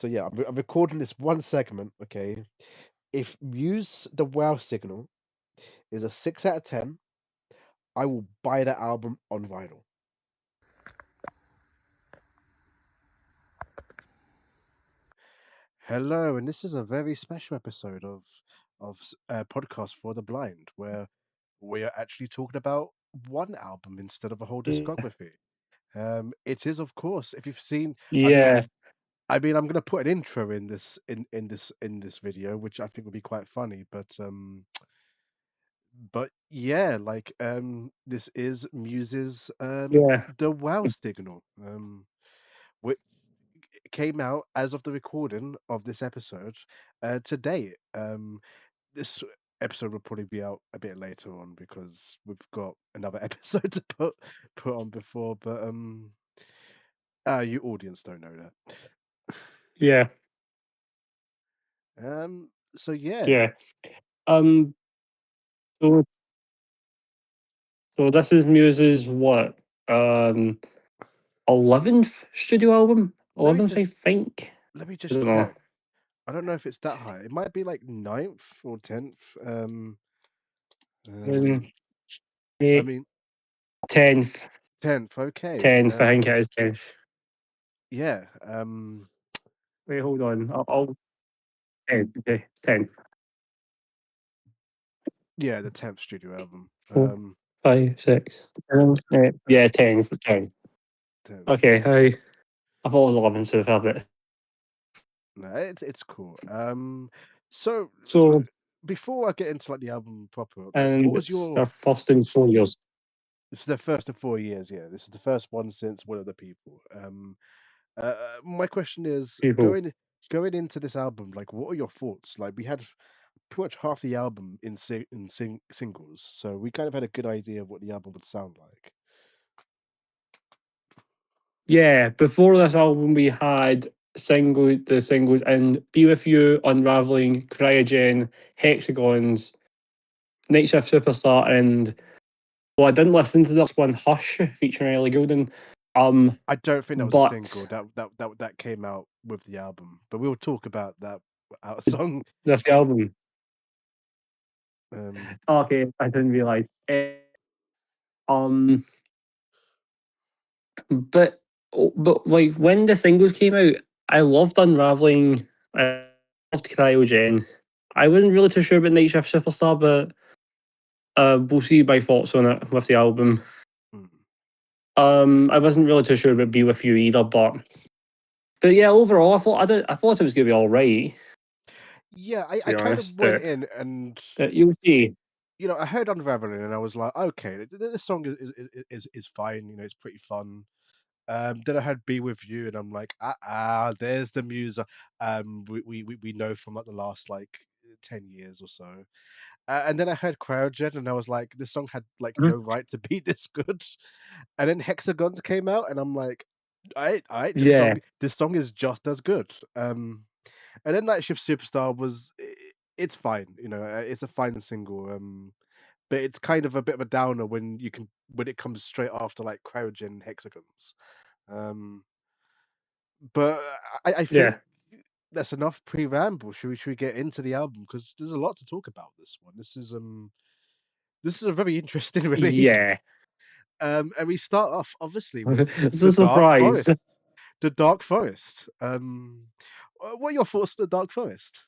So yeah, I'm recording this one segment. Okay, if Muse the Wow Signal is a 6 out of 10, I will buy that album on vinyl. Hello, and this is a very special episode of podcast for the blind, where we are actually talking about one album instead of a whole Yeah. discography. It is, of course, if you've seen. I mean, Yeah. I'm gonna put an intro in this video, which I think would be quite funny. But yeah, this is Muse's Yeah. The Wow Signal, which came out as of the recording of this episode today. This episode will probably be out a bit later on because we've got another episode to put on before, but you audience don't know that. Yeah. So yeah, Yeah. Um. So, so this is Muse's what? Um. 11th studio album. let me 11th, just I think. let me I just don't know. check. I don't know if it's that high. It might be like ninth or 10th. Um, Um, I eh, mean 10th. 10th. Okay. 10th. I think it is 10th. Yeah. Wait, hold on. I'll 10. Okay, 10. Yeah, the 10th studio album. 4, 5, 6. Yeah, 10. 10. 10th. Okay. I thought it was 11, so a bit. No, it's cool. So So, before I get into like the album proper, like, what and was it's your? our first in 4 years. This is the first in 4 years. Yeah, this is the first one since One of the People. My question is People. going into this album. Like, what are your thoughts? Like, we had pretty much half the album singles, so we kind of had a good idea of what the album would sound like. Yeah, before this album, we had the singles in Be With You, Unraveling, Cryogen, Hexagons, Night Shift Superstar, and well, I didn't listen to this one, Hush, featuring Ellie Goulding. I don't think that was a single But that came out with the album, but we'll talk about that out of song. this album, Um, okay, I didn't realize. Um, but but like when the singles came out, I loved Unraveling. I loved Cryogen. I wasn't really too sure about Night Shift Superstar, but we'll see my thoughts on it with the album. mm. I wasn't really too sure about Be With You either, but yeah, overall, I thought it was gonna be all right, Yeah, to I be kind of honest. went in and But you'll see. I heard Unraveling and I was like, okay, this song is fine. It's pretty fun. Then I heard "Be With You" and I'm like, there's the Muse. We know from like the last like 10 years or so. And then I heard Cryogen and I was like, this song had like Mhm. no right to be this good. And then Hexagons came out and I'm like, all right, Yeah, this song is just as good. And then Night Shift Superstar it's fine. It's a fine single. But it's kind of a bit of a downer when it comes straight after like Cryogen Hexagons. Um, but I yeah, think that's enough pre-ramble. Should we get into the album because there's a lot to talk about this one. This is a very interesting release. yeah. And we start off obviously with It's the a Dark surprise. Forest. The Dark Forest. What are your thoughts on the Dark Forest?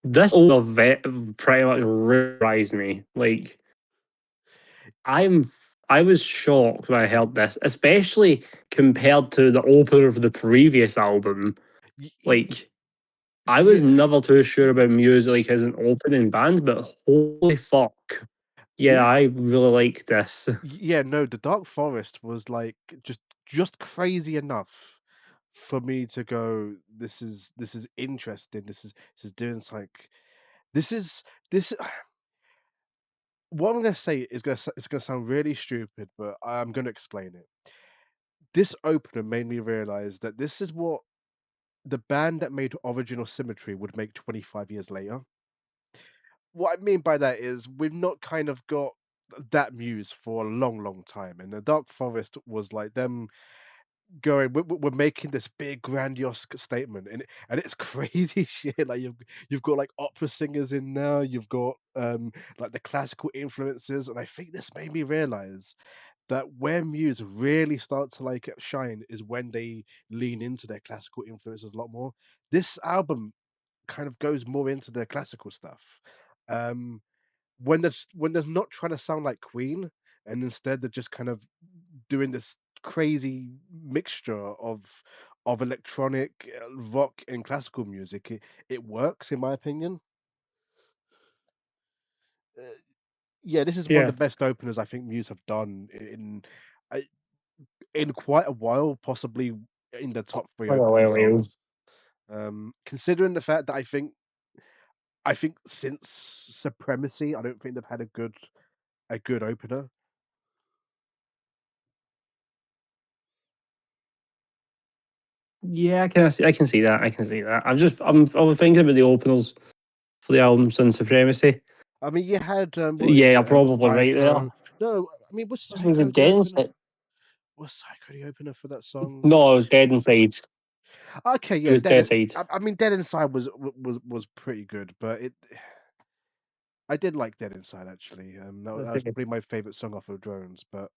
This pretty much surprised me. Like I was shocked when I heard this, especially compared to the opener of the previous album. Y- y- y- Like I was yeah, never too sure about Muse like as an opening band, but holy fuck. Yeah, yeah, I really like this. yeah. No, the Dark Forest was like just crazy enough for me to go. This is interesting. This is doing something. This is this. What I'm gonna say is gonna sound really stupid, but I'm gonna explain it. This opener made me realize that this is what the band that made Original Symmetry would make 25 years later. What I mean by that is we've not kind of got that Muse for a long, long time, and the Dark Forest was like them. going, we're making this big grandiose statement, and it's crazy shit. Like you've got like opera singers in now, you've got like the classical influences, and I think this made me realize that where Muse really start to like shine is when they lean into their classical influences a lot more. This album kind of goes more into their classical stuff. Um, when they're not trying to sound like Queen, and instead they're just kind of doing this crazy mixture of electronic rock and classical music. It works in my opinion. Uh, yeah, this is one of Yeah, the best openers I think Muse have done I- in quite a while, possibly in the top three quite a opening while ago. songs. Considering the fact that I think since Supremacy, I don't think they've had a good opener. Yeah, I can see that. I can see that. I was thinking about the openers for the album Sun Supremacy. I mean, you had what is Yeah, it? I'm probably right there. Psycho. No, I mean, was Was Psycho it the Dead opener? Inside? Was Psycho the opener for that song? No, it was Dead Inside. Okay, It yeah, was Dead Inside. I mean, Dead Inside was pretty good, but it I did like Dead Inside actually. That was probably my favorite song off of Drones, but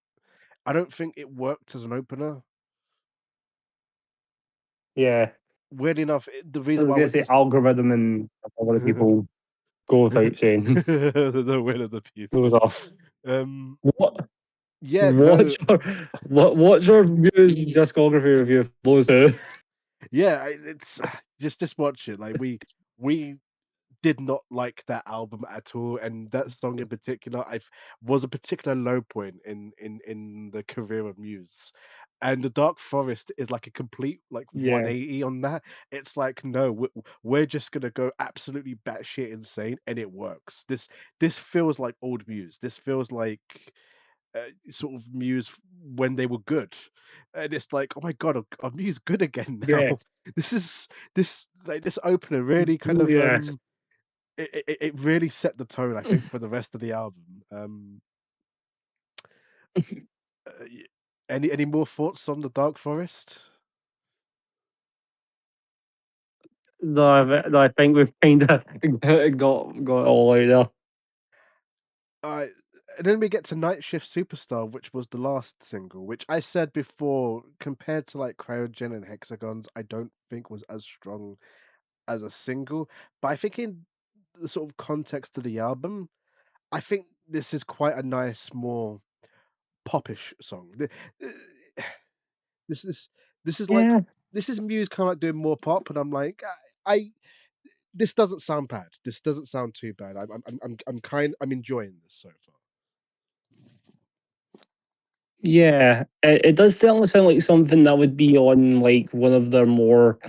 I don't think it worked as an opener. Yeah, Weirdly enough, the I reason was why I gonna went to say algorithm and a lot of people go without saying. the will of the Goes people. off. Um, What? yeah, no, What's your what's your Muse discography review for those who? yeah, it's just watch it. Like we did not like that album at all, and that song in particular, I was a particular low point in the career of Muse. And the Dark Forest is like a complete like Yeah, 180 on that. It's like no, we're just gonna go absolutely batshit insane, and it works. This feels like old Muse. This feels like sort of Muse when they were good, and it's like, oh my god, are Muse good again now? yes, This is this opener really kind of yes. it really set the tone, I think, for the rest of the album. Y- any more thoughts on the Dark Forest? No, I think we've kind of got it all out there. Uh, and then we get to Night Shift Superstar, which was the last single, which I said before, compared to like Cryogen and Hexagons, I don't think was as strong as a single. But I think in the sort of context of the album, I think this is quite a nice, more popish song. This is this is like Yeah, this is Muse kind of like doing more pop, and I'm like, I this doesn't sound bad. This doesn't sound too bad. I'm enjoying this so far. yeah. It does certainly sound like something that would be on like one of their more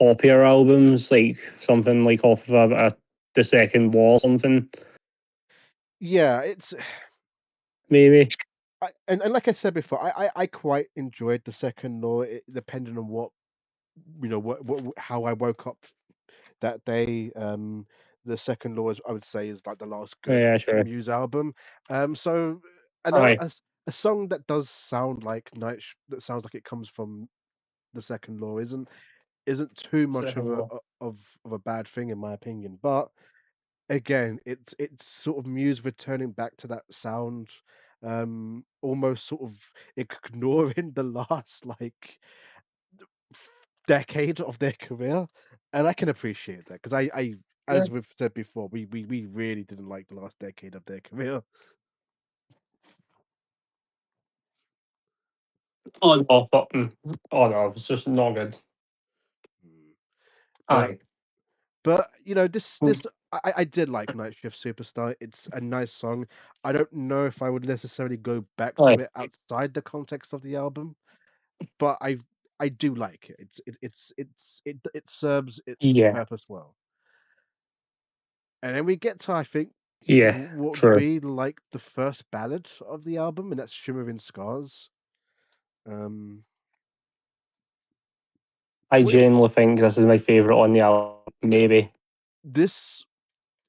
poppier albums, like something like off of the Second Wall, or something Yeah, it's maybe. and like I said before, I quite enjoyed the second law, depending on what how I woke up that day. The second law is, I would say, is like the last good Yeah, sure. Muse album. So I know Aye. a song that does sound like that sounds like it comes from the second law isn't too much Second Wall. of a bad thing in my opinion. But again, it's sort of Muse returning back to that sound, almost sort of ignoring the last like decade of their career, and I can appreciate that because I Yeah. as we've said before, we really didn't like the last decade of their career. Oh no, fucking. Oh no, it's just not good. Mm. But Aye. this I did like Night Shift Superstar. It's a nice song. I don't know if I would necessarily go back Aye. to it outside the context of the album, but I do like it. It serves its Yeah. purpose well. And then we get to I think Yeah. what would True. be like the first ballad of the album, and that's Shimmering Scars. Um, I what genuinely think this is my favourite on the album. Maybe. this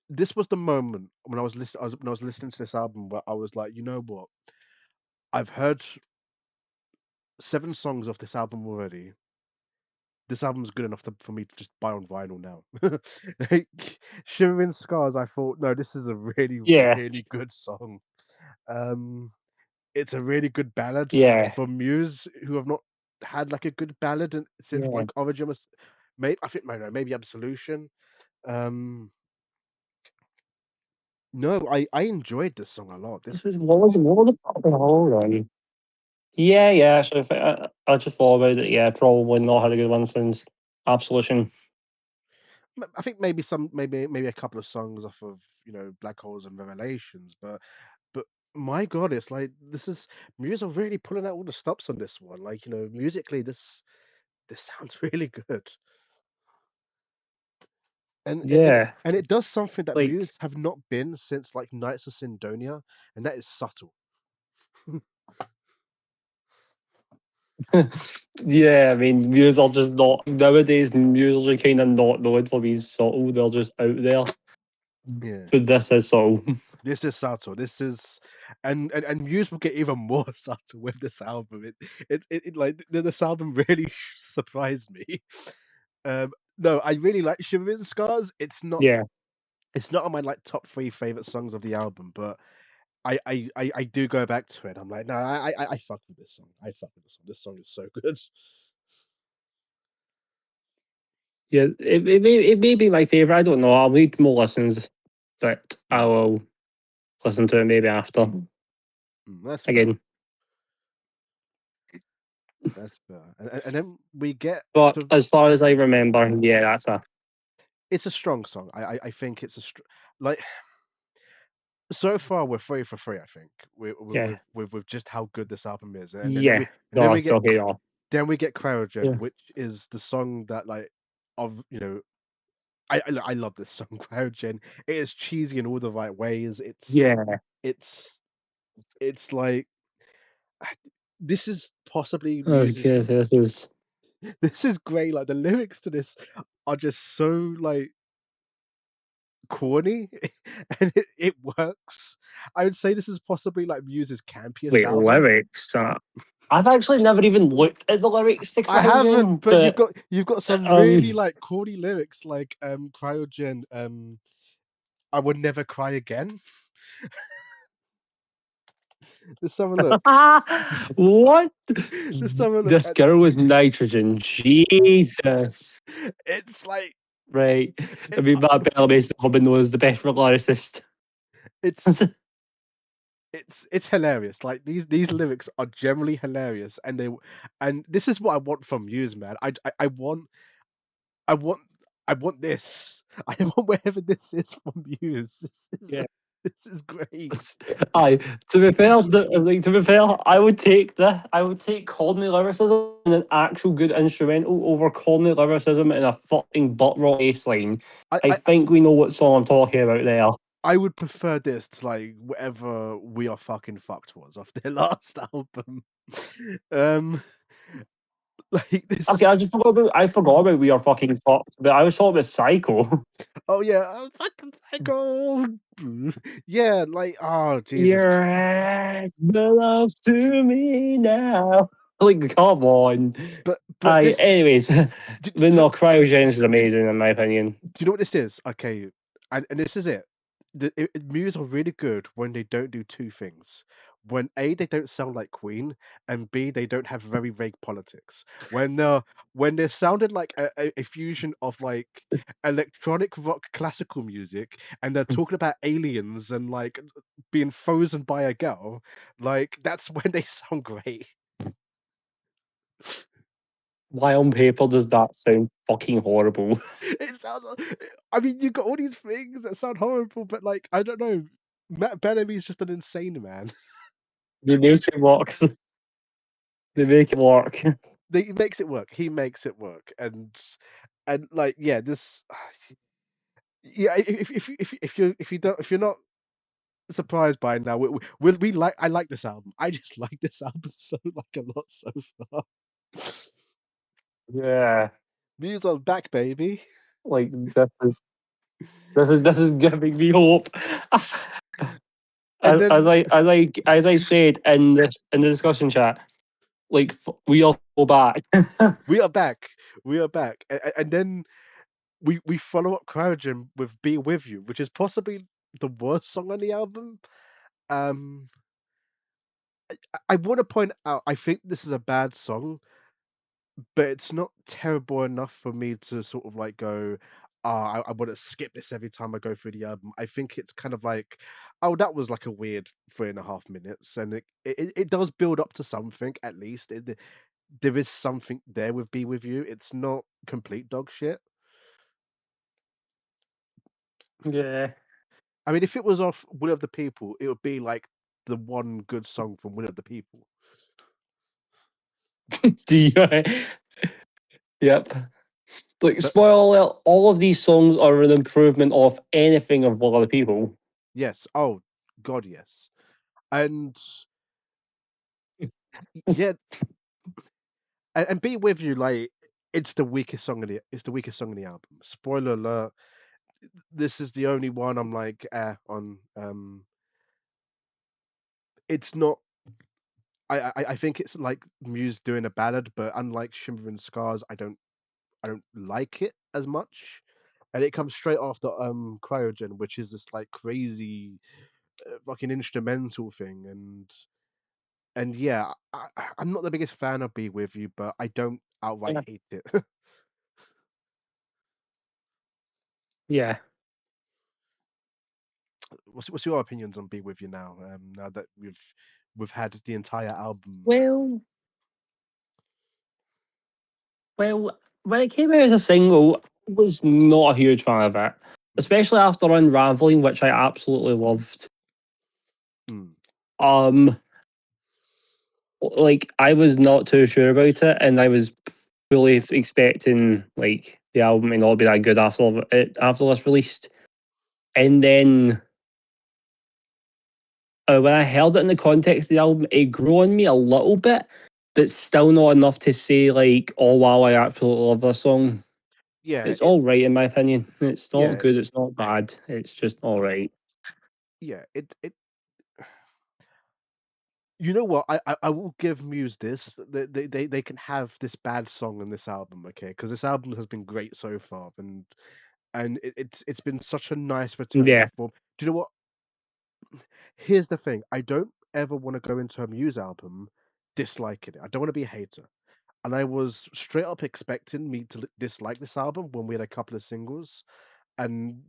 this was the moment when when I was listening to this album where I was like, you know what? I've heard 7 songs off this album already. This album's good enough for me to just buy on vinyl now. Like, Shivering Scars, I thought, no, this is a really, Yeah, really good song. Um, it's a really good ballad yeah, for Muse, who have not had like a good ballad since yeah. like Origin was, maybe I think no, maybe Absolution. Um, no, I enjoyed this song a lot. This What was the hold on? Yeah, yeah. So if I just thought about it, yeah, probably not had a good one since Absolution. I think maybe maybe a couple of songs off of Black Holes and Revelations, but my God, it's like this is Muse are really pulling out all the stops on this one. Like musically, this sounds really good, and Yeah, and it does something that like Muse have not been since like Knights of Sindonia, and that is subtle. yeah. I mean, Muse are just not nowadays. Muse are kind of not known for being subtle. They're just out there. Yeah, But this is subtle. this is subtle. This is, and Muse will get even more subtle with this album. Like this album really surprised me. No, I really like Shivering Scars. Yeah, It's not on my like top 3 favorite songs of the album, but I do go back to it. I'm like, no, I fuck with this song. I fuck with this song. This song is so good. yeah. It may be my favorite. I don't know. I'll need more listens, but I Mm, will listen to it maybe after that's fair. again. That's fair. And then we get But to as far as I remember, yeah, that's a it's a strong song. I think it's like so far we're 3 for 3. I think yeah, with just how good this album is, yeah. and then No, we it's get okay. Yeah, Cryogen, yeah, which is the song that like of I love this song, Cryogen. It is cheesy in all the right ways. yeah. It's it's like this is possibly That's Muse's. good. This is This is great. Like the lyrics to this are just so like corny, and it works. I would say this is possibly like Muse's campiest wait album. lyrics. I've actually never even looked at the lyrics to I haven't, Cryogen, but but you've got some um, really like corny lyrics, like Cryogen. I would never cry again. Let's have a look. what? Let's have a look This at. girl was nitrogen. Jesus. It's like Right. I it, mean, Matt Bellamy's never been known as the best lyricist. it's it's hilarious. Like these lyrics are generally hilarious, and this is what I want from Muse, man. I want I want this. I want whatever this is from Muse. Yeah. This is great. Aye, to be fair, to be fair, I would take I would take corny lyricism and an actual good instrumental over corny lyricism and a fucking butt rock bass line. I, I I think we know what song I'm talking about there. I would prefer this to like whatever We Are Fucking Fucked was off their last album. Um, like this. Okay, I forgot about We Are Fucking Fucked, but I was talking about Psycho. Oh yeah, fucking psycho. Yeah, like oh Jesus. Your ass belongs to me now. Like, come on. But this. Anyways, Do, but do, no, Cryogenesis is amazing in my opinion. do you know what this is? Okay, and this is it. Muse are really good when they don't do two things. When A, they don't sound like Queen, and B, they don't have very vague politics. When they're sounding like a fusion of like electronic rock classical music, and they're talking about aliens and like being frozen by a girl, like that's when they sound great. Why on paper does that sound fucking horrible? It sounds. I mean, you got all these things that sound horrible, but like I don't know. Matt Bellamy's just an insane man. They make it works. They make it work. He makes it work. He makes it work, and like yeah, this yeah. If you're not surprised by it now, we like I like this album. I just like this album so like a lot so far. Yeah. Muse on back, baby. Like this is giving me hope. And then As I said in the discussion chat, like we all go back. We are back. We are back. And then we follow up Cryogen with "Be With You," which is possibly the worst song on the album. Um, I want to point out, I think this is a bad song, but it's not terrible enough for me to sort of like go, I want to skip this every time I go through the album. I think it's kind of like, oh, that was like a weird 3.5 minutes, and it does build up to something at least. There is something there with "Be With You." It's not complete dog shit. Yeah. I mean, if it was off "Will of the People," it would be like the one good song from "Will of the People." Do you, yep. Like But spoiler alert, all of these songs are an improvement of anything of other people. yes, oh God, yes, and yeah, and "Be With You," like it's the weakest song in the album. Spoiler alert: this is the only one I'm like on. It's not. I think it's like Muse doing a ballad, but unlike "Shimmer and Scars," I don't like it as much. And it comes straight after Cryogen, which is this like crazy fucking instrumental thing, and yeah, I'm not the biggest fan of "Be With You," but I don't outright Yeah. hate it. Yeah. What's your opinions on "Be With You" now? Now that we've had the entire album. Well, well, when it came out as a single, I was not a huge fan of it, Mm, especially after Unraveling, which I absolutely loved. mm, Um, like I was not too sure about it, and I was fully expecting like the album to not be that good after this released. And then when I heard it in the context of the album, it grew on me a little bit, but still not enough to say like, oh wow, I absolutely love this song. yeah, It's all right in my opinion. It's not yeah, good. It's not bad. It's just all right. yeah. You know what? I will give Muse this. They can have this bad song in this album, okay? Because this album has been great so far, and it's been such a nice return to Yeah. form. Do you know what? Here's the thing. I don't ever want to go into a Muse album disliking it. I don't want to be a hater. And I was straight up expecting me to dislike this album when we had a couple of singles. And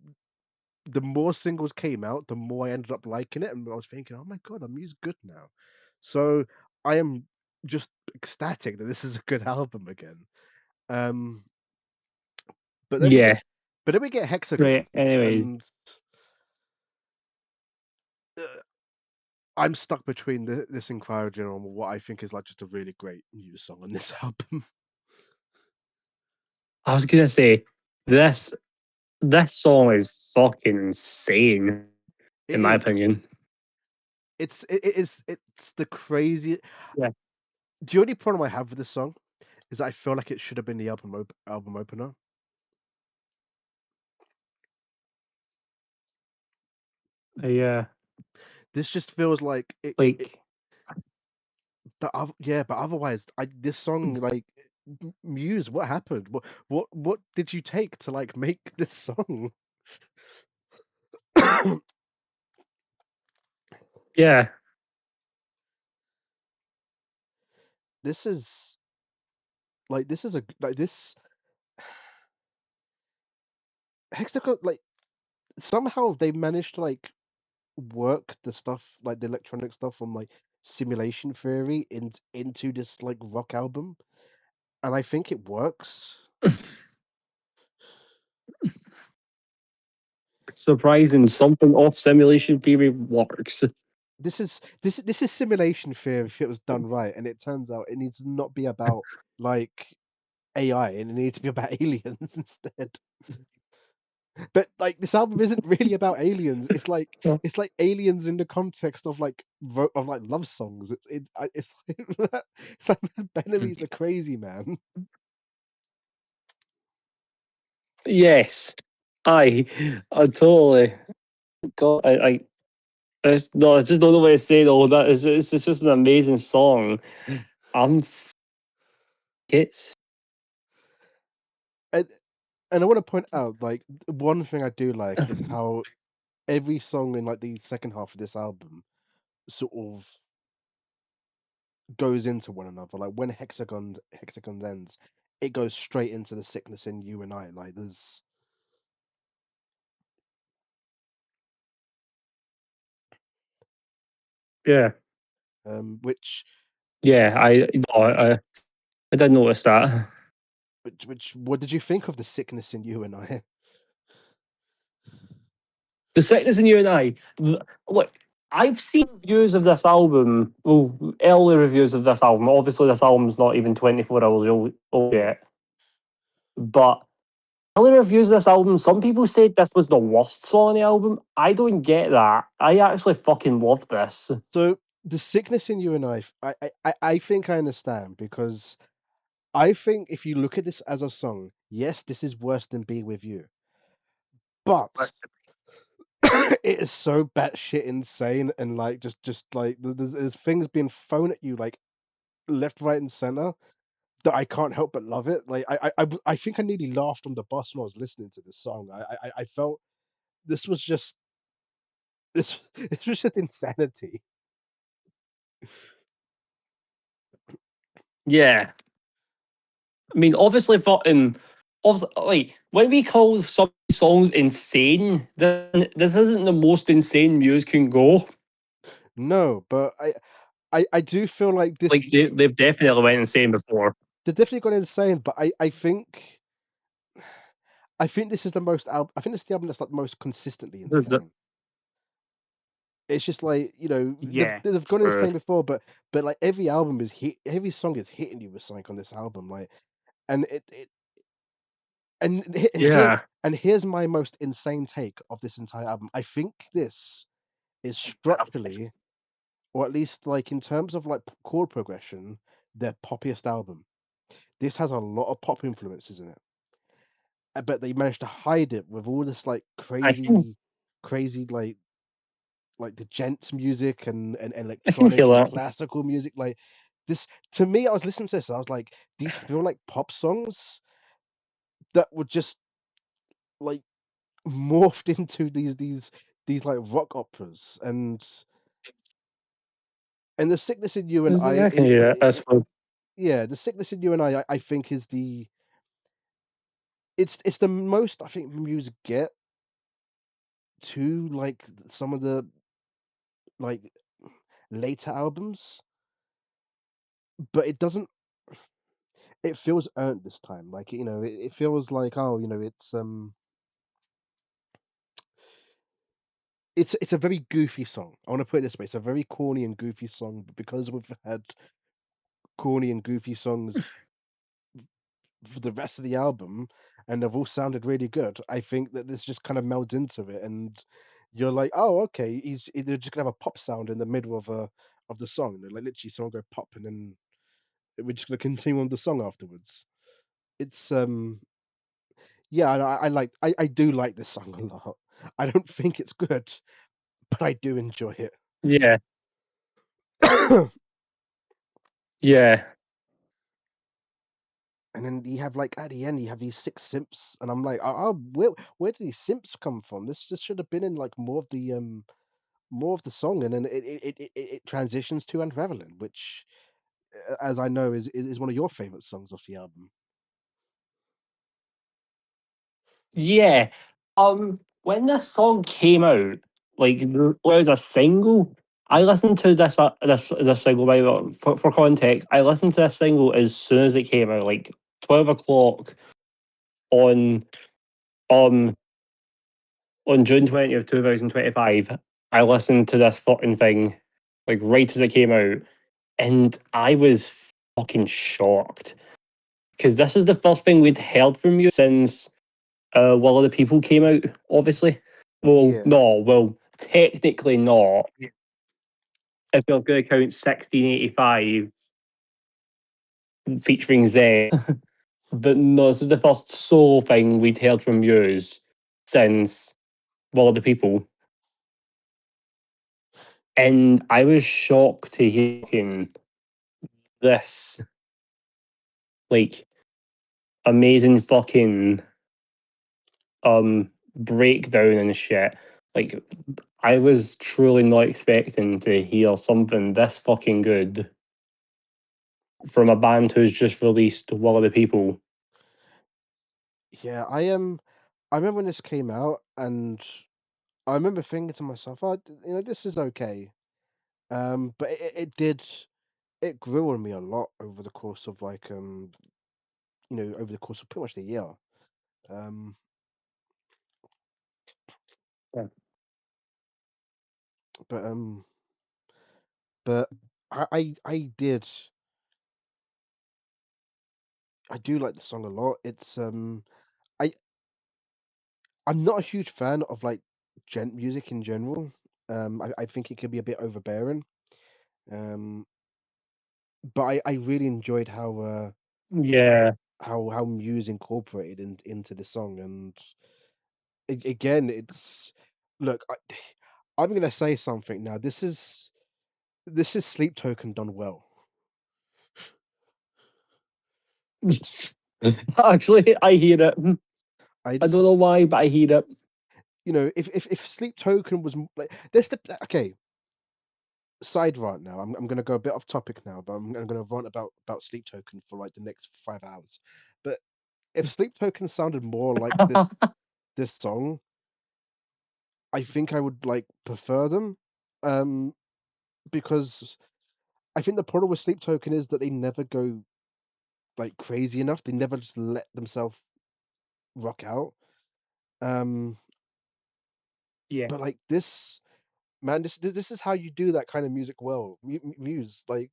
the more singles came out, the more I ended up liking it. And I was thinking, oh my God, Muse good now. So I am just ecstatic that this is a good album again. Um, but then we get Yeah. but then we get Right. Hexagons, Anyways, and uh, I'm stuck between this and Cryogen on what I think is like just a really great Muse song on this album. I was gonna say this this song is fucking insane It in my is. opinion. It's the crazy. Yeah. The only problem I have with this song is that I feel like it should have been the album opener. Yeah. This just feels like it Like yeah, but otherwise, this song like Muse. What happened? What did you take to like make this song? yeah. This is this is a like this Hexagon like somehow they managed to like work the stuff like the electronic stuff from like simulation theory into this like rock album, and I think it works. Surprising something off simulation theory works. This is simulation theory if it was done right, and it turns out it needs to not be about like AI, and it needs to be about aliens instead. But like this album isn't really about aliens. It's like aliens in the context of like of like love songs. It's like it's like Ben Emi's a crazy man. Yes. I totally God it's no, I just don't know what to say though. That is it's just an amazing song. I'm it's And and I want to point out, like, one thing I do like is how every song in like the second half of this album sort of goes into one another. Like when Hexagon ends, it goes straight into the sickness in you and I. Like there's yeah. which Yeah, I did notice that. which what did you think of the sickness in you and I? The Sickness in You and I. Look, I've seen reviews of this album. Well, early reviews of this album. Obviously, this album's not even 24 hours old yet. But early reviews of this album, some people said this was the worst song on the album. I don't get that. I actually fucking love this. So the sickness in you and I think I understand because I think if you look at this as a song, yes, this is worse than Be With You, but it is so batshit insane and like just like there's things being thrown at you like left, right, and center that I can't help but love it. Like I think I nearly laughed on the bus when I was listening to this song. I felt this was just this this was just insanity. Yeah. I mean, obviously, fucking. Obviously, like, when we call some songs insane, then this isn't the most insane Muse can go. No, but I do feel like this Like, they've definitely went insane before. they definitely got insane, but I think this is the most I think this is the album that's like most consistently There's the, insane. It's just like yeah, they've gone true. insane before, but like every song is hitting you with something on this album, like and it and here Yeah. and here's my most insane take of this entire album. I think this is structurally, or at least like in terms of like chord progression, their poppiest album. This has a lot of pop influences in it, but they managed to hide it with all this like I crazy like the gents music and can electronic hear and that. classical music. Like this to me, I was listening to this, and I was like, these feel like pop songs that were just like morphed into these like rock operas and the sickness in you and I I can hear it. That's what. yeah, the sickness in you and I think is the it's the most I think music get to like some of the like later albums, but it doesn't. It feels earned this time. Like it feels like oh, it's a very goofy song. I want to put it this way: it's a very corny and goofy song, but because we've had corny and goofy songs for the rest of the album, and they've all sounded really good, I think that this just kind of melds into it, and you're like, oh, okay, they're just gonna have a pop sound in the middle of the song. Like literally, someone go pop, and then we're just gonna continue on the song afterwards. It's yeah, I do like this song a lot. I don't think it's good, but I do enjoy it. Yeah. Yeah. And then you have like at the end you have these six simps, and I'm like, where did these simps come from? This should have been in like more of the song, and then it transitions to Unraveling, which, as I know, is one of your favorite songs off the album. Yeah. When this song came out, like was a single, I listened to this as a single. By the way, for context, I listened to this single as soon as it came out, like 12 o'clock on um on June 20th, 2025. I listened to this fucking thing like right as it came out, and I was fucking shocked because this is the first thing we'd heard from you since Will of the People came out, obviously. Well, Yeah, no, well, technically not. If you're going to count 1685 featuring Zay. But no, this is the first solo thing we'd heard from Muse since Will of the People. And I was shocked to hear fucking this like amazing fucking breakdown and shit. Like I was truly not expecting to hear something this fucking good from a band who's just released Will of the People. Yeah, I am. I remember when this came out, and I remember thinking to myself, "Oh, this is okay." But it did. It grew on me a lot over the course of over the course of pretty much the year. Um, Yeah. but um, but I did. I do like the song a lot. I I'm not a huge fan of like gent music in general. I think it can be a bit overbearing. Um, but I really enjoyed Yeah. how Muse incorporated into the song, and again, it's look. I'm gonna say something now. This is Sleep Token done well. Actually, I hear it. I I this don't is know why, but I hear it. if Sleep Token was like this the okay side rant now. I'm gonna go a bit off topic now, but I'm gonna rant about Sleep Token for like the next 5 hours. But if Sleep Token sounded more like this song, I think I would like prefer them. Um, because I think the problem with Sleep Token is that they never go like crazy enough. They never just let themselves rock out. Um, Yeah. but like this, man, this is how you do that kind of music well. Muse, like,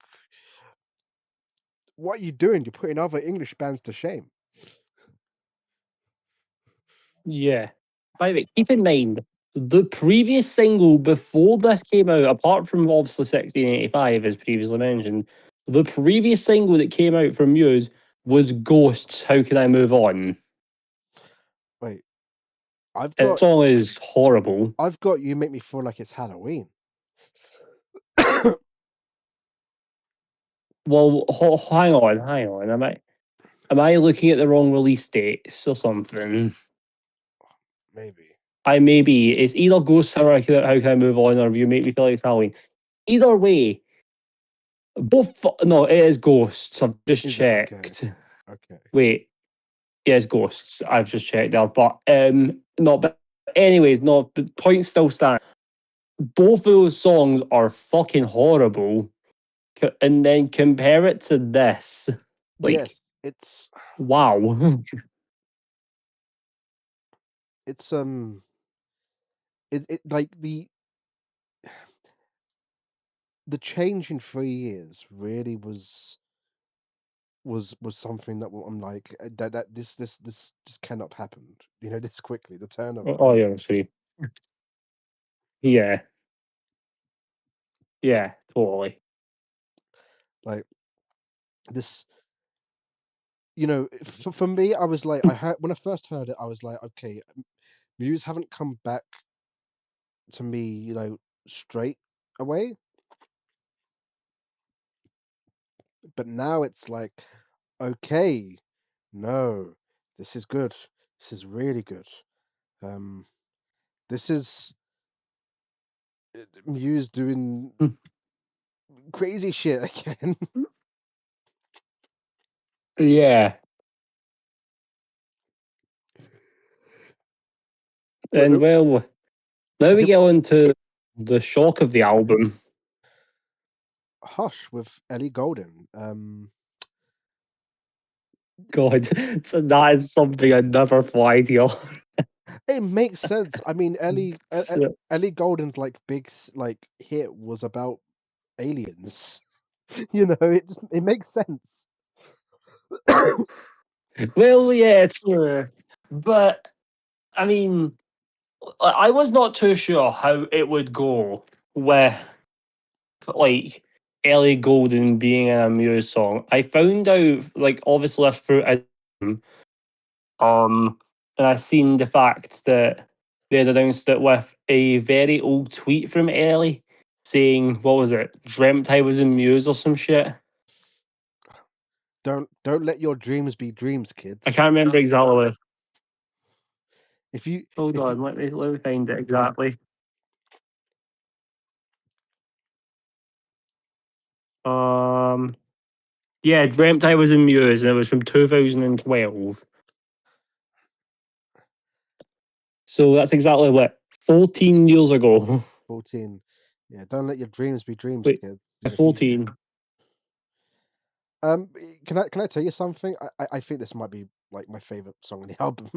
what are you doing? You're putting other English bands to shame. Yeah. By the way, keep in mind the previous single before this came out, apart from obviously 1685, as previously mentioned, the previous single that came out from Muse was Ghosts. How Can I Move On? Wait, I've The got song is horrible. I've got you make me feel like it's Halloween. Well, hang on. Am I looking at the wrong release dates or something? Maybe. I maybe it's either Ghosts How Can I Move On or You Make Me Feel Like It's Halloween. Either way, both no, it is Ghosts. I've just Is it okay? checked. Okay. Wait, yeah, it's Ghosts. I've just checked there, but no, but anyways, no. But point still stands. Both of those songs are fucking horrible, and then compare it to this, like Yes, wow. it's it like the change in 3 years really was something that I'm like that this just cannot happen. This quickly. The Oh turnaround. yeah, sweet. Yeah, yeah, totally. Like this. For me, I was like, I heard when I first heard it, I was like, okay, Muse haven't come back to me, straight away. But now it's like, okay, no, this is good. This is really good. Um, this is Muse doing crazy shit again. Yeah, Wait, and well, now we did get on to the shock of the album. Hush with Ellie Goulding. God, so that is something I never thought I'd hear. It makes sense. I mean, Ellie Goulding's like big like hit was about aliens. It makes sense. Well, yeah, it's true. But I mean, I was not too sure how it would go with like Ellie Goulding being in a Muse song. I found out like obviously this through um and I seen the fact that they had announced it with a very old tweet from Ellie saying what was it, dreamt I was in Muse or some shit. don't let your dreams be dreams, I kids. can't remember exactly. If you Hold if you on, let me find it exactly. Um, yeah, Dreamt I Was in Muse, and it was from 2012. So that's exactly what 14 years ago. 14, yeah, don't let your dreams be dreams, Wait, kids. You know, if you 14. can I tell you something? I think this might be like my favorite song on the album.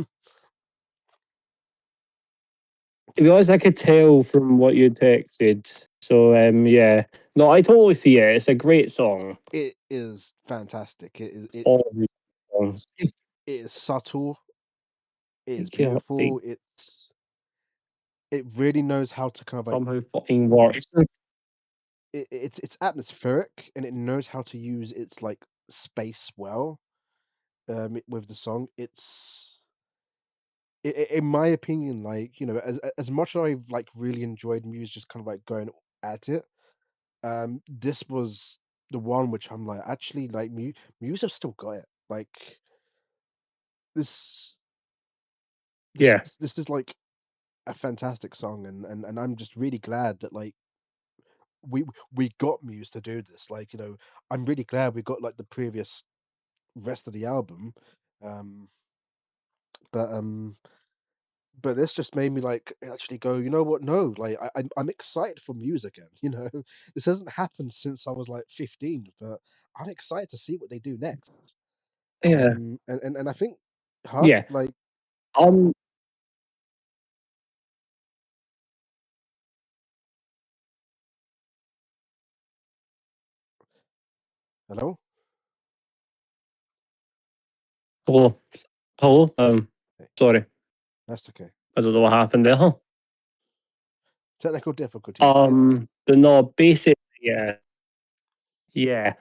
To be honest, I could tell from what you texted. So yeah, no, I totally see it. It's a great song. It is fantastic. All these songs. It is subtle. It is Thank you. They beautiful. It really knows how to kind of like somehow fucking works. it's atmospheric, and it knows how to use its like space well. With the song, in my opinion, like, you know, as much as I've like really enjoyed Muse just kind of like going at it, this was the one which I'm like, actually, like, Muse have still got it. Like, this Yeah, this is like a fantastic song, and I'm just really glad that like we we got Muse to do this. Like, you know, I'm really glad we got like the previous rest of the album. Um, but but this just made me like actually go, you know what? No, like I'm excited for Muse again. You know, this hasn't happened since I was like 15, but I'm excited to see what they do next. yeah, And I think Hush, yeah. like, Um, hello, hello, hello. hey, Sorry, that's okay. I don't know what happened there. Technical difficulties, mate. But no, basically, yeah, yeah.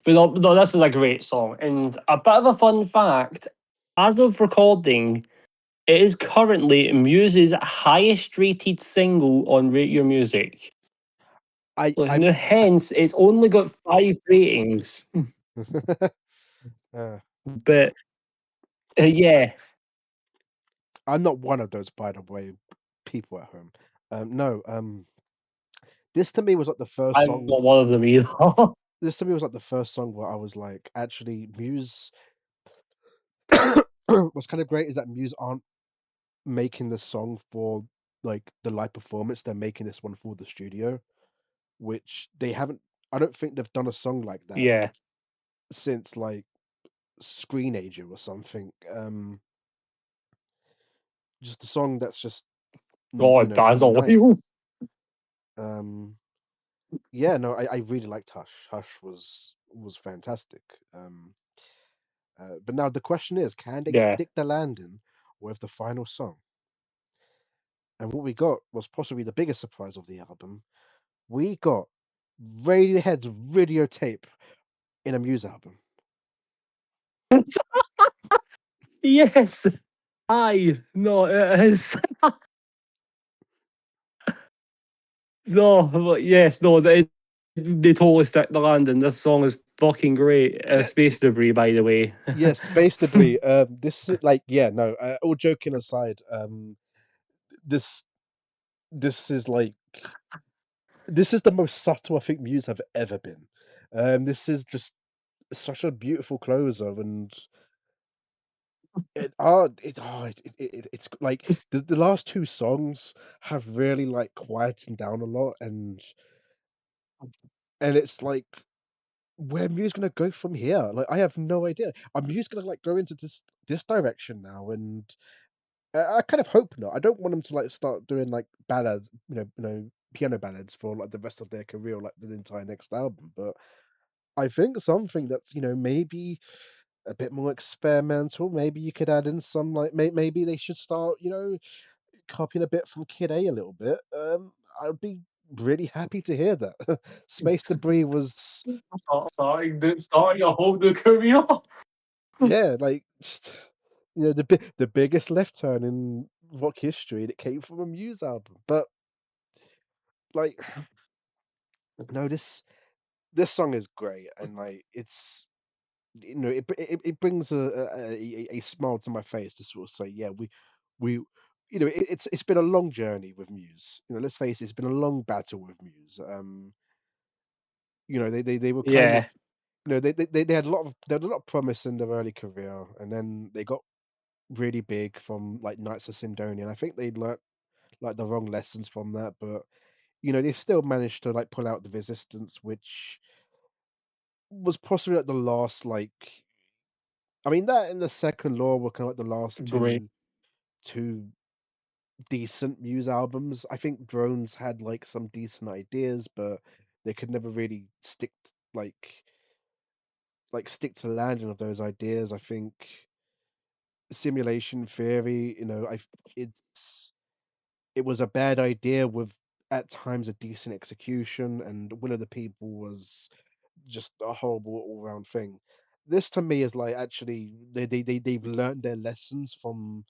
But no, no, this is a great song, and a bit of a fun fact. As of recording, it is currently Muse's highest rated single on Rate Your Music. Like, I'm now, hence, it's only got 5 ratings. uh, But yeah, I'm not one of those, by the way, people at home. No, this to me was like the first I'm song. not one of them either. This to me was like the first song where I was like, actually, Muse. What's kind of great is that Muse aren't making the song for like the live performance. They're making this one for the studio, which they haven't. I don't think they've done a song like that Yeah. since like Screenager or something. Just a song that's just you God, know, that's a really nice. while. Um, yeah, no, I really liked Hush. Hush was fantastic. But now the question is, can they Yeah. stick the landing with the final song? And what we got was possibly the biggest surprise of the album. We got Radiohead's videotape in a Muse album. Yes. Aye. No, it is. No, but yes, no, they totally stick the landing. This song is fucking great. Yeah, Space Debris, by the way. yes, Space Debris. This is like, yeah, no. All joking aside, this this is like this is the most subtle I think Muse have ever been. This is just such a beautiful closer, and it's like the last two songs have really like quietened down a lot, and it's like where Muse gonna go from here? Like, I have no idea. Are Muse gonna like go into this direction now? And I kind of hope not. I don't want them to like start doing like ballads, piano ballads for like the rest of their career, like the entire next album. But I think something that's, maybe a bit more experimental. Maybe you could add in some like maybe they should start, copying a bit from Kid A little bit. I'd be really happy to hear that. Space Debris was, Starting a whole new career. yeah, like just, the biggest left turn in rock history, and it came from a Muse album. But like, no, this song is great, and like it brings a smile to my face to sort of say, yeah, we it's been a long journey with Muse. Let's face it, it's been a long battle with Muse. They were kind of Yeah, they had a lot of promise in their early career, and then they got really big from like Knights of Sidonia. And I think they learnt like the wrong lessons from that, but they've still managed to like pull out the resistance, which was possibly like the last like I mean that and the second law were kind of like the last great. two decent Muse albums. I think Drones had like some decent ideas, but they could never really stick to the landing of those ideas. I think Simulation Theory, it's it was a bad idea with at times a decent execution, and Will of the People was just a horrible all round thing. This to me is like actually they've learned their lessons from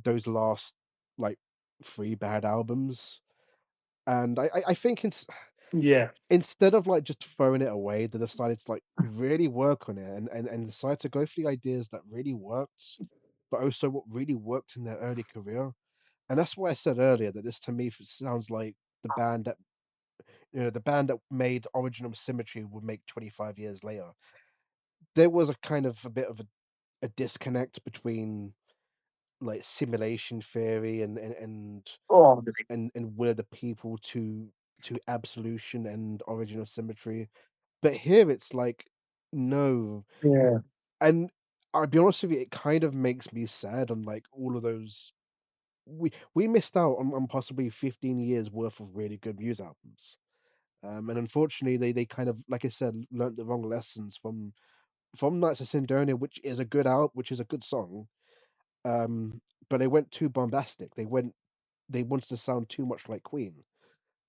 those last like three bad albums, and I think Yeah, instead of like just throwing it away, they decided to like really work on it and decide to go for the ideas that really worked, but also what really worked in their early career. And that's why I said earlier that this to me sounds like the band that the band that made Original Symmetry would make 25 years later. There was a kind of a bit of a disconnect between like simulation theory oh, and Will the People to Absolution and Original Symmetry. But here it's like no. yeah, And I'll be honest with you, it kind of makes me sad on like all of those. We missed out on possibly 15 years worth of really good Muse albums. And unfortunately, they kind of, like I said, learnt the wrong lessons from Knights of Sidonia, which is a good song. Um, but they went too bombastic. They wanted to sound too much like Queen.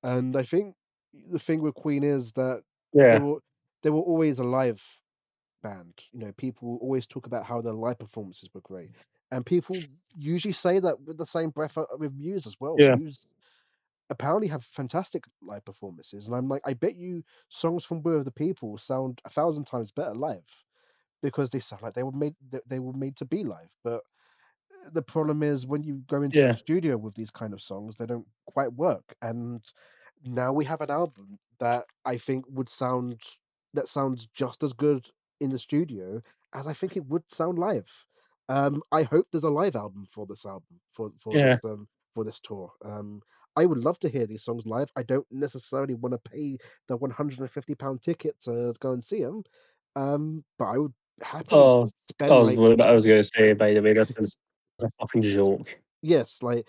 And I think the thing with Queen is that they yeah, were they were always a live band. People always talk about how their live performances were great, and people usually say that with the same breath with Muse as well. yeah, Muse apparently have fantastic live performances, and I'm like, I bet you songs from Where of the People sound 1,000 times better live because they sound like they were made to be live. But the problem is when you go into the yeah, studio with these kind of songs, they don't quite work. And now we have an album that I think sounds just as good in the studio as I think it would sound live. I hope there's a live album for this album yeah, for this tour. I would love to hear these songs live. I don't necessarily want to pay the £150 ticket to go and see them, but I would happily oh, spend like I was gonna say, by the way, this is a fucking joke. yes, like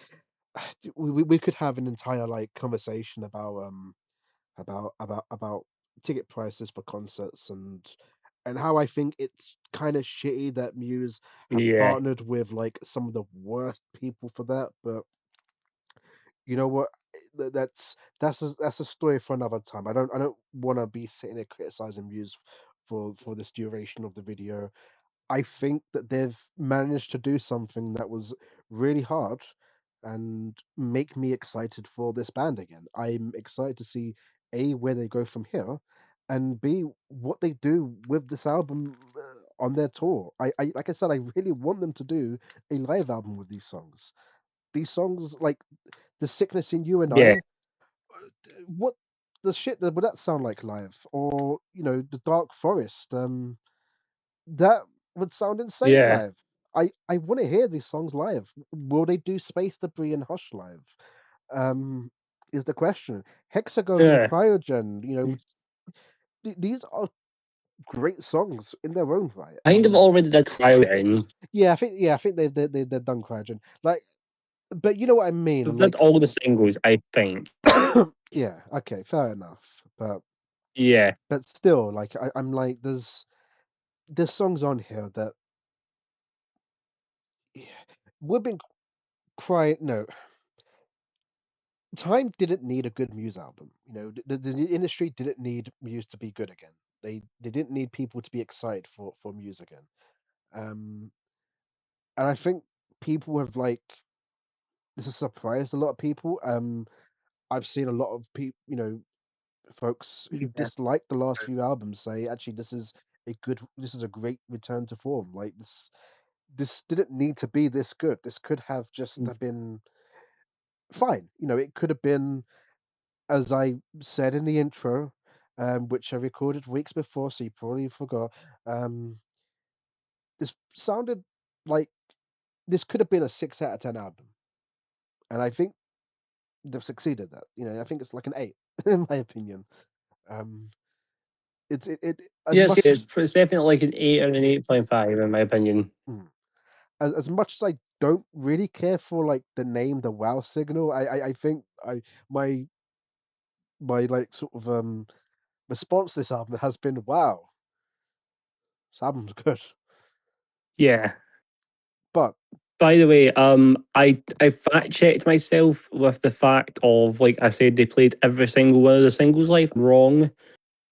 we could have an entire like conversation about ticket prices for concerts and how I think it's kind of shitty that Muse have Yeah, partnered with like some of the worst people for that. But you know what? That's a story for another time. I don't want to be sitting there criticizing Muse for this duration of the video. I think that they've managed to do something that was really hard and make me excited for this band again. I'm excited to see A, where they go from here, and B, what they do with this album on their tour. Like I said, I really want them to do a live album with these songs. These songs, like The Sickness in You and yeah, I, what the shit that would that sound like live? Or, The Dark Forest. That would sound insane yeah, live. I want to hear these songs live. Will they do Space Debris and Hush live? Um, is the question. Hexagons and yeah. Cryogen, these are great songs in their own right. Kind of And already did cryo. yeah, I think they've done Cryogen. Like, but you know what I mean. They And did like, all the singles, I think. yeah, okay, fair enough. Yeah, But still, like, I'm like, there's songs on here that yeah, we've been crying. No, Time didn't need a good Muse album. The industry didn't need Muse to be good again. They didn't need people to be excited for Muse again. Um, and I think people have like this has surprised a lot of people. I've seen a lot of people, folks who yeah, disliked the last few albums say actually this is this is a great return to form. Like this didn't need to be this good. This could have just have been fine. It could have been, as I said in the intro, which I recorded weeks before, so you probably forgot. Um, this sounded like this could have been a 6 out of 10 album, and I think they've succeeded that. I think it's like an 8 in my opinion. Um, it as Yes, much it's definitely like an 8 or an 8.5 in my opinion. mm, as much as I don't really care for like the name, the wow signal. I think my my like sort of response to this album has been wow, this album's good, Yeah. but By the way, I fact checked myself with the fact of like I said they played every single one of the singles live. Wrong.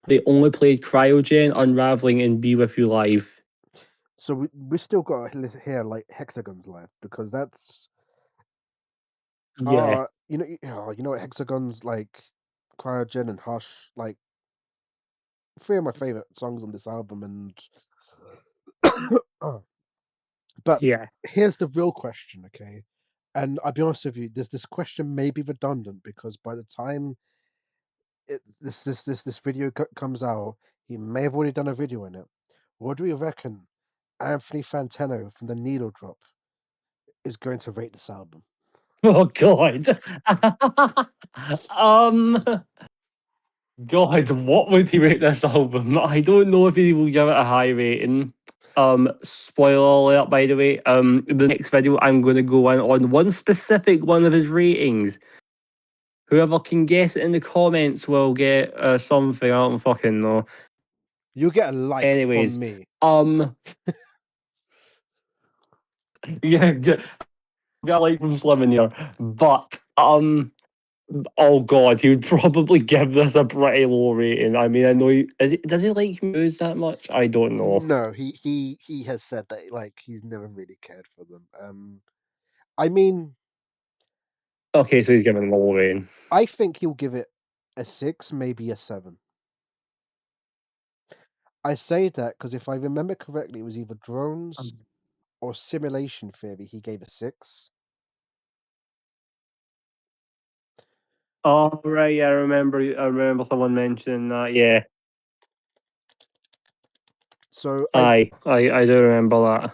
They only played Cryogen, Unraveling, and Be With You live. so we still got to hear like Hexagons live because that's Yeah, what Hexagons like Cryogen and Hush, like three of my favorite songs on this album. And but yeah. here's the real question, okay? And I'll be honest with you, this question may be redundant because by the time this video comes out, he may have already done a video in it. What do we reckon Anthony Fantano from the Needle Drop is going to rate this album? Oh God. um. God, what would he rate this album? I don't know if he will give it a high rating. Spoiler alert, by the way. The next video I'm going to go in on one specific one of his ratings. Whoever can guess it in the comments will get something. I don't fucking know. You get a like from Anyways, me. um, yeah, get a like from Slim in here, but oh god, he would probably give this a pretty low rating. I mean, I know does he like Muse that much? I don't know. No, he has said that like he's never really cared for them. I mean, Okay, so he's giving him a low rating. I think he'll give it a 6, maybe a 7. I say that because if I remember correctly, it was either Drones or Simulation Theory. He gave a 6. Oh right, yeah, I remember. I remember someone mentioning that. Yeah, So I do remember that.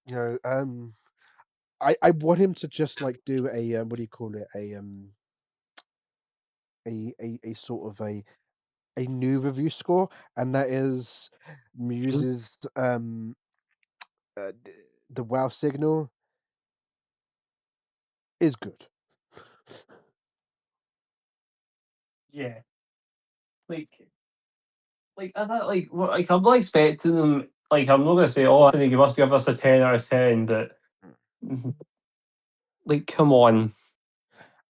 you know, I want him to just like do a what do you call it, a sort of a new review score, and that is Muse's the wow signal is good. Yeah, like I thought, like I'm not expecting them. Like I'm not gonna say, oh, I think you must give us a 10 out of 10, but like, come on,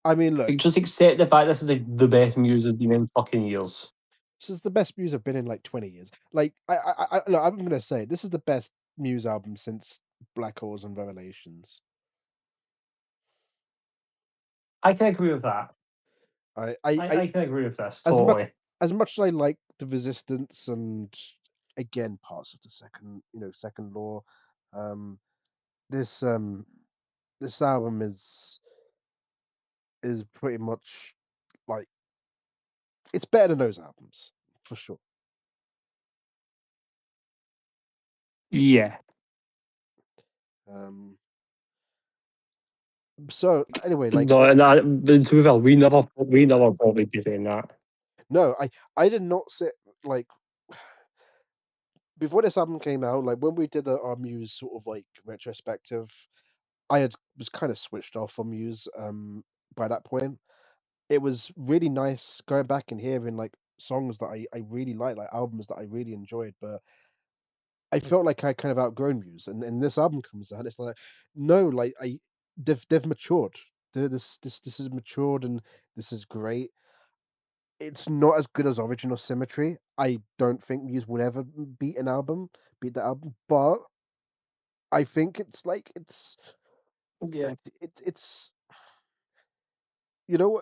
I mean, look, like just accept the fact this is like the best music been in fucking years. this is the best Muse I've been in like 20 years. Like look, I'm gonna say this is the best Muse album since Black Holes and Revelations. I can agree with that. I I can agree with this as much totally. as much as I like the Resistance and again parts of the second law, um, this this album is pretty much like it's better than those albums for sure. Yeah. Um, so anyway, like No, to be fair, we never probably be saying that. no, I did not sit like before this album came out. Like when we did our Muse sort of like retrospective, was kind of switched off from Muse. By that point, it was really nice going back and hearing like songs that I really like albums that I really enjoyed, but I felt like I kind of outgrown Muse, and this album comes out, it's like, no, like they've matured. This is matured, and this is great. It's not as good as Original Symmetry. I don't think Muse will ever beat that album, but I think it's like Yeah. it's you know,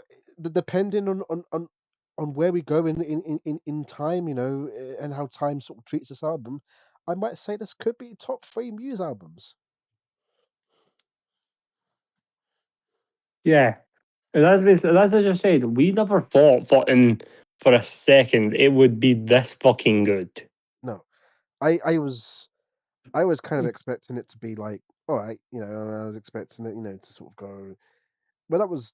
depending on on where we go in time, and how time sort of treats this album, I might say this could be top three Muse albums. Yeah. And as I just said, we never thought for a second it would be this fucking good. No, I was kind of expecting it to be like, all right, I was expecting it, to sort of go. Well, that was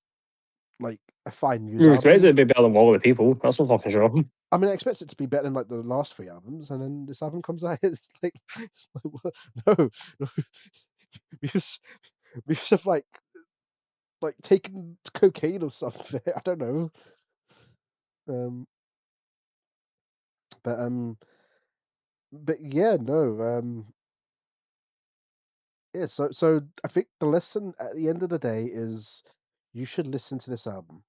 like a fine Muse We expected it album. to be better than Wall of the People. That's for fucking sure. I mean, I expect it to be better than like the last three albums, and then this album comes out. It's like what? No, no, Muse, Muse have like taken cocaine or something. I don't know. Um, but yeah, no. Yeah. So I think the lesson at the end of the day is you should listen to this album.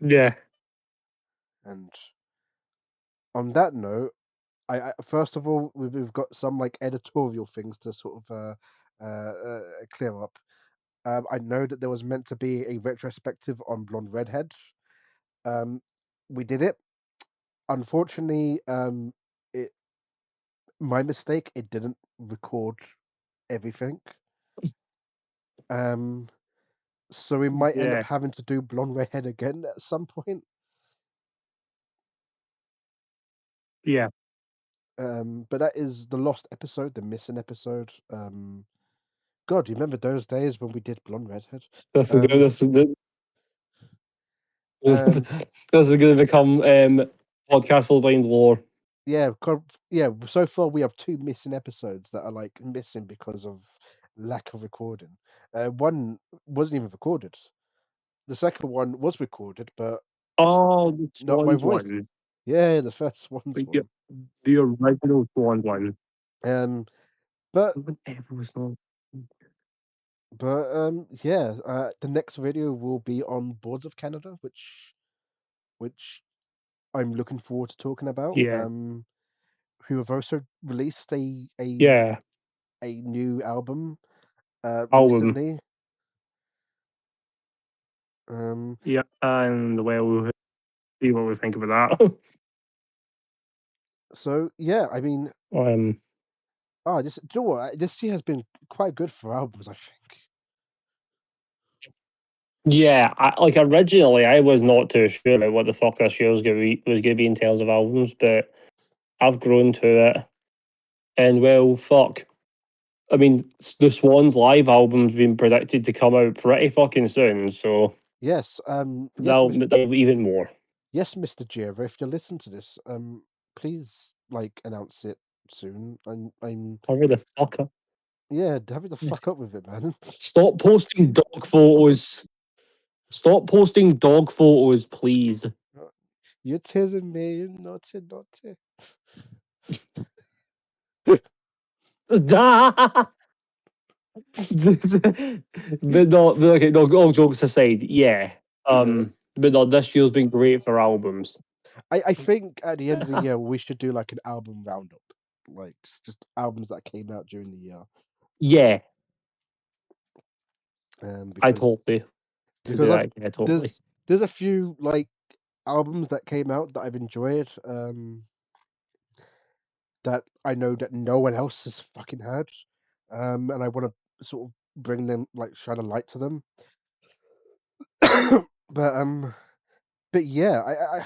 Yeah. And on that note, I first of all we've got some like editorial things to sort of clear up. I know that there was meant to be a retrospective on Blonde Redhead. Um, we did it. Unfortunately, it my mistake. It didn't record everything. Um, so we might end up Yeah. having to do Blonde Redhead again at some point. Yeah. But that is the lost episode, the missing episode. God, do you remember those days when we did Blonde Redhead? This is good. Um, This um, is going to become podcast full blind lore. yeah, yeah. So far, we have two missing episodes that are like missing because of lack of recording. One wasn't even recorded. The second one was recorded, but Oh, the not my Swans voice. one. Yeah, the first one's Like, yeah, one. the original Swans one. Um, but Whatever was not. yeah. The next video will be on Boards of Canada, which I'm looking forward to talking about. Yeah. Who have also released Yeah. a new album Album. recently. Um, Yeah. And well, we'll see what we think about that. so yeah, I mean, um, do you know what? This year has been quite good for albums, I think. yeah. Like originally, I was not too sure about what the fuck this year was going to be in terms of albums, but I've grown to it. And well, fuck. I mean, the Swans live album's been predicted to come out pretty fucking soon, so Yes, that'll be even more. yes, Mr. Jira, if you listen to this, please like announce it soon. I'm Hurry the fuck up. yeah, hurry the fuck up with it, man. Stop posting dog photos. Stop posting dog photos, please. You're teasing me, you naughty, naughty. But no, but okay, no, all jokes aside, yeah. Yeah. But no, this year's been great for albums. I think at the end of the year we should do like an album roundup, like just albums that came out during the year. Yeah, I Because totally to do because I've that. Yeah, totally. there's a few like albums that came out that I've enjoyed, that I know that no one else has fucking heard, and I want to sort of bring them, like shine a light to them. but but yeah,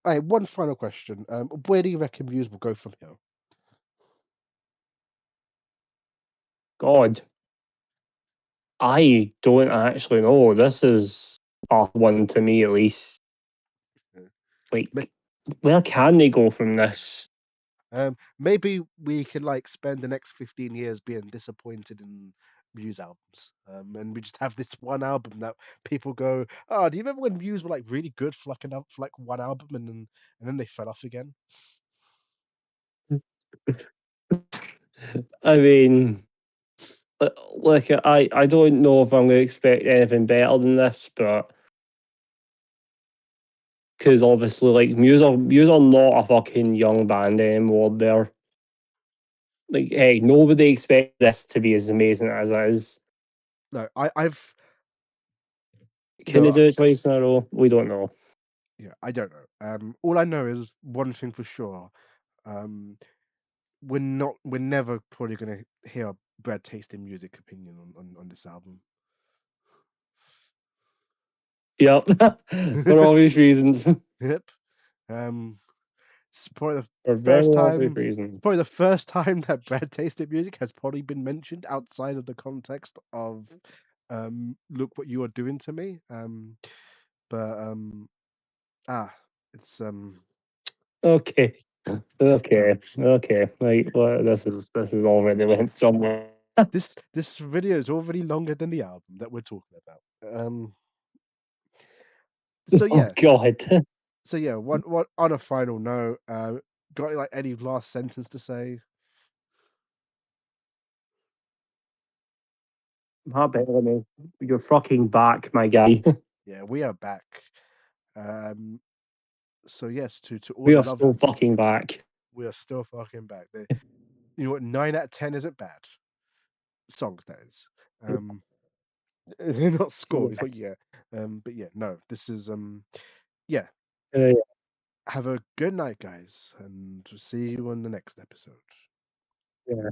I one final question. Where do you reckon Muse will go from here? God, I don't actually know. This is a one to me at least. Yeah. Like, where can they go from this? Maybe we could like spend the next 15 years being disappointed in Muse albums, and we just have this one album that people go, "Oh, do you remember when Muse were like really good for like for like one album, and then they fell off again?" I mean, like I don't know if I'm going to expect anything better than this, but because obviously, like Muse are not a fucking young band anymore. They're like, hey, nobody expects this to be as amazing as it is. No, I've Can no, they do it twice in a row? We don't know. yeah, I don't know. All I know is one thing for sure. Um, we're never probably gonna hear a Brad tasting music opinion on this album. Yep, for obvious reasons. Yep. Um, it's probably the For very first obvious time. reasons. Probably the first time that Brad tasted music has probably been mentioned outside of the context of look what you are doing to me. But ah, it's Okay. just Okay. Like, well, this is already went somewhere. this video is already longer than the album that we're talking about. So Oh yeah, God. one on a final note, got like any last sentence to say? Not better than me. You're fucking back, my guy. Yeah, we are back. Um, so yes, to all We the are lovers, still fucking back. we are still fucking back. You know what? 9 out of 10 isn't bad. Songs that is. Um, not score. Yeah. But yeah. But yeah, no. This is yeah. Uh, Have a good night, guys, and see you on the next episode. yeah.